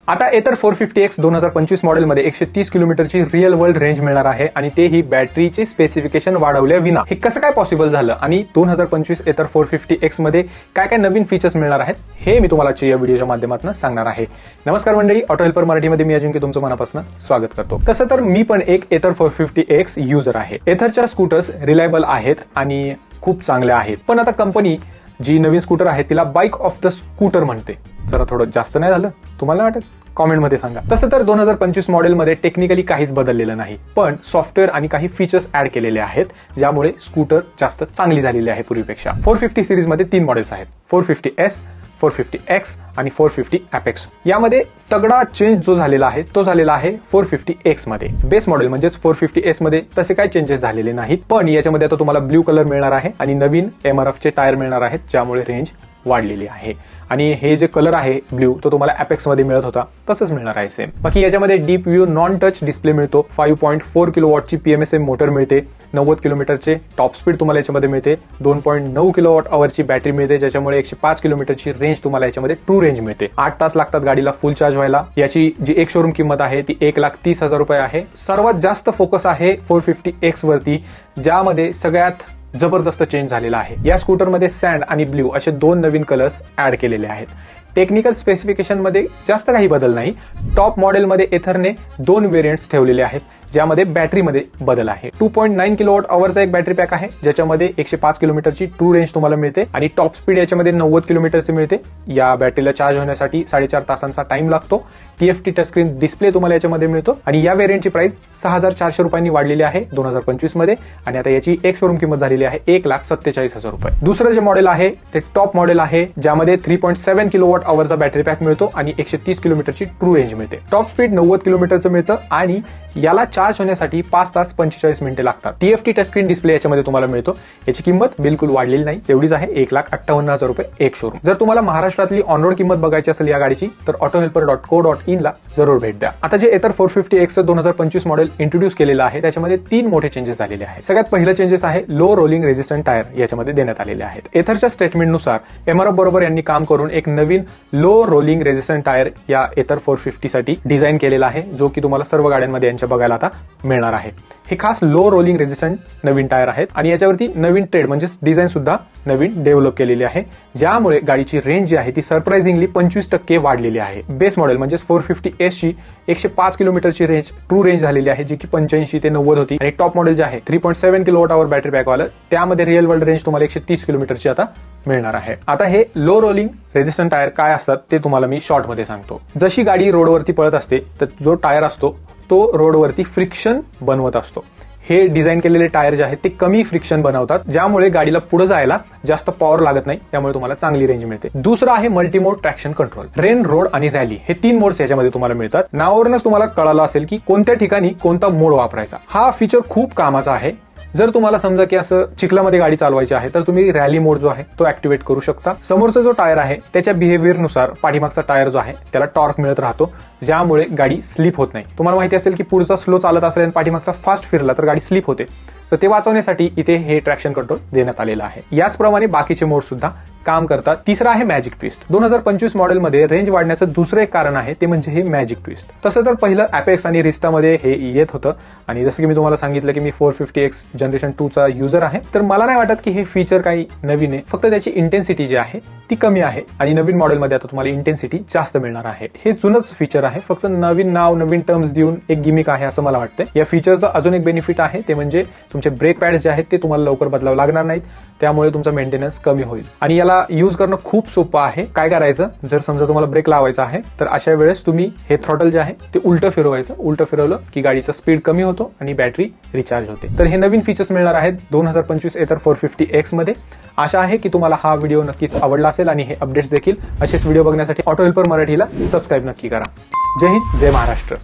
आता एथर 450X 2025 मॉडेलमध्ये 130 किलोमीटरची रिअल वर्ल्ड रेंज मिळणार आहे आणि तेही बॅटरीचे स्पेसिफिकेशन वाढवल्या विना. हे कसं काय पॉसिबल झालं आणि 2025 एथर 450X मध्ये काय काय नवीन फीचर्स मिळणार आहेत हे मी तुम्हाला या व्हिडिओच्या माध्यमातून सांगणार आहे. नमस्कार मंडळी, ऑटो हेल्पर मराठीमध्ये मी अजिंक्य तुमचं मनापासून स्वागत करतो. तसं तर मी पण एक एथर 450X युजर आहे. एथरच्या स्कूटर्स रिलायबल आहेत आणि खूप चांगल्या आहेत, पण आता कंपनी जी नवीन स्कूटर आहे तिला बाईक ऑफ द स्कूटर म्हणते. जरा थोडं जास्त नाही झालं तुम्हाला वाटत? कॉमेंट मध्ये सांगा. तसं तर 2025 मॉडेलमध्ये टेक्निकली काहीच बदललेलं नाही, पण सॉफ्टवेअर आणि काही फीचर्स ऍड केलेले आहेत ज्यामुळे स्कूटर जास्त चांगली झालेली आहे पूर्वीपेक्षा. 450 सिरीज मध्ये 3 मॉडेल्स आहेत, 450S, 450X आणि 450 Apex. यामध्ये तगडा चेंज जो झालेला आहे तो झालेला आहे 450X मध्ये. बेस मॉडेल म्हणजेच 450S मध्ये तसे काही चेंजेस झालेले नाहीत, पण याच्यामध्ये आता तुम्हाला ब्ल्यू कलर मिळणार आहे आणि नवीन MRF चे टायर मिळणार आहेत ज्यामुळे रेंज वाढलेली आहे. आणि हे जे कलर आहे ब्ल्यू तो तुम्हाला Apex मध्ये मिळत होता तसंच मिळणार आहे सेम. बाकी याच्यामध्ये deep view non touch display मिळतो, 5.4 किलोवॉटची PMSM मोटर मिळते, 90 किलोमीटरचे टॉप स्पीड तुम्हाला याच्यामध्ये मिळते, 2.9 किलोवॉट अवरची बॅटरी मिळते ज्याच्यामुळे 105 किलोमीटरची रेंज तुम्हाला याच्यामध्ये ट्रू रेंज मिळते. 8 तास लागतात गाडीला फुल चार्ज व्हायला. याची जी एक शोरूम किंमत आहे ती 1,30,000 रुपये आहे. सर्वात जास्त फोकस आहे 450X वरती, ज्यामध्ये सगळ्यात जबरदस्त चेंज झालेला आहे. या स्कूटरमध्ये सँड आणि ब्ल्यू असे 2 नवीन कलर्स ऍड केलेले आहेत. टेक्निकल स्पेसिफिकेशन मध्ये जास्त काही बदल नाही. टॉप मॉडेलमध्ये एथरने 2 व्हेरियंट्स ठेवलेले आहेत ज्यामध्ये बॅटरीमध्ये बदल आहे. 2.9 किलोवॉट अवरचा एक बॅटरी पॅक आहे ज्याच्यामध्ये 105 किलोमीटरची ट्रू रेंज तुम्हाला मिळते आणि टॉप स्पीड याच्यामध्ये 90 किलोमीटरचे मिळते. या बॅटरीला चार्ज होण्यासाठी 4.5 तासांचा टाइम लागतो. TFT टचस्क्रीन डिस्प्ले तुम्हाला याच्यामध्ये मिळतो आणि या व्हेरियंटची प्राइस 6,400 रुपयांनी वाढलेली आहे 2025 मध्ये आणि आता याची एक शोरूम किंमत झालेली आहे 1,47,000 रुपये. दुसरं जे मॉडेल आहे ते टॉप मॉडेल आहे ज्यामध्ये 3.7 किलोवॉट अवरचा बॅटरी पॅक मिळतो आणि 130 किलोमीटरची ट्रू रेंज मिळते. टॉप स्पीड 90 किलोमीटरचं मिळतं आणि याला चार्ज होण्यासाठी 5 तास 45 मिनिटे लागतात. TFT टचस्क्रीन डिस्प्ले याच्यामध्ये तुम्हाला मिळतो. याची किंमत बिलकुल वाढलेली नाही, तेवढीच आहे 1,58,000 रुपये एक शोरूम. जर तुम्हाला महाराष्ट्रातली ऑनरोड किंमत बघायची असेल या गाडीची तर autohelper.co.in ला जरूर भेट द्या. आता जे एथर 450X 2025 मॉडेल इंट्रोड्यूस केलेलं आहे त्याच्यामध्ये 3 मोठे चेंजेस झालेले आहेत. सगळ्यात पहिलं चेंजेस आहे लो रोलिंग रेझिस्टंट टायर याच्यामध्ये देण्यात आलेले आहेत. एथरच्या स्टेटमेंटनुसार MRF बरोबर यांनी काम करून एक नवीन लो रोलिंग रेझिस्टंट टायर या एथर 450 साठी डिझाईन केलेला आहे जो की तुम्हाला सर्व गाड्यांमध्ये यांच्या बघायला आता मिळणार आहे. हे खास लो रोलिंग रेझिस्टंट नवीन टायर आहेत आणि याच्यावरती नवीन ट्रेड म्हणजेच डिझाईन सुद्धा नवीन डेव्हलप केलेली आहे ज्यामुळे गाडीची रेंज जी आहे ती सरप्राइझिंगली 25% वाढलेली आहे. बेस मॉडेल म्हणजेच 450S ची 105 किलोमीटरची रेंज ट्रू रेंज झालेली आहे जी की 85 ते 90 होती आणि टॉप मॉडेल जे आहे 3.7 किलोवॉट अवर बॅटरी पॅक वाला त्यामध्ये रिअल वर्ल्ड रेंज तुम्हाला 130 किलोमीटरची आता मिळणार आहे. आता हे लो रोलिंग रेझिस्टंट टायर काय असतात ते तुम्हाला मी शॉर्ट मध्ये सांगतो. जशी गाडी रोडवरती पळत असते तर जो टायर असतो तो रोडवरती फ्रिक्शन बनवत असतो. हे डिझाईन केलेले टायर जे आहेत ते कमी फ्रिक्शन बनवतात ज्यामुळे गाडीला पुढे जायला जास्त पॉवर लागत नाही, त्यामुळे तुम्हाला चांगली रेंज मिळते. दुसरं आहे multimode traction control. Rain, road आणि रॅली हे 3 मोड्स याच्यामध्ये तुम्हाला मिळतात. नावावरूनच तुम्हाला कळालं असेल की कोणत्या ठिकाणी कोणता मोड वापरायचा. हा फीचर खूप कामाचा आहे. जर तुम्हाला समजा की असं चिखलामध्ये गाडी चालवायची आहे तर तुम्ही रॅली मोड जो आहे तो ऍक्टिव्हेट करू शकता. समोरचा जो टायर आहे त्याच्या बिहेव्हिअरनुसार पाठीमागचा टायर जो आहे त्याला टॉर्क मिळत राहतो ज्यामुळे गाडी स्लिप होत नाही. तुम्हाला माहिती असेल की पुढचा स्लो चालत असेल आणि पाठीमागचा फास्ट फिरला तर गाडी स्लिप होते, तर ते वाचवण्यासाठी इथे हे ट्रॅक्शन कंट्रोल देण्यात आलेलं आहे. याचप्रमाणे बाकीचे मोड सुद्धा काम करतात. तिसरा आहे मॅजिक ट्विस्ट. 2025 मॉडेलमध्ये रेंज वाढण्याचं दुसरं एक कारण आहे ते म्हणजे हे मॅजिक ट्विस्ट. तसं तर पहिलं Apex आणि रिस्तामध्ये हे येत होतं आणि जसं की मी तुम्हाला सांगितलं की मी 450X जनरेशन 2 चा युजर आहे, तर मला नाही वाटत की हे फीचर काही नवीन आहे. फक्त त्याची इंटेन्सिटी जी आहे ती कमी आहे आणि नवीन मॉडेलमध्ये आता तुम्हाला इंटेन्सिटी जास्त मिळणार आहे. हे जुनच फीचर आहे, फक्त नवीन नाव नवीन टर्म्स देऊन एक गिमिक आहे असं मला वाटतं. या फीचरचा अजून एक बेनिफिट आहे ते म्हणजे तुमचे ब्रेक पॅड्स जे आहेत ते तुम्हाला लवकर बदलावं लागणार नाहीत, त्यामुळे तुमचा मेंटेनन्स कमी होईल. आणि याला यूज करणं खूप सोपं आहे. काय करायचं, जर समजा तुम्हाला ब्रेक लावायचा आहे तर अशा वेळेस तुम्ही हे थ्रॉटल जे आहे ते उलटं फिरवायचं. उलटं फिरवलं की गाडीचा स्पीड कमी होतो आणि बॅटरी रिचार्ज होते. तर हे नवीन फीचर्स मिळणार आहेत 2025 एथर 450X मध्ये. आशा आहे की तुम्हाला हा व्हिडिओ नक्कीच आवडला असेल आणि हे अपडेट्स देखील असेच व्हिडिओ बघण्यासाठी ऑटो हेल्पर मराठीला सबस्क्राईब नक्की करा. जय हिंद, जय महाराष्ट्र.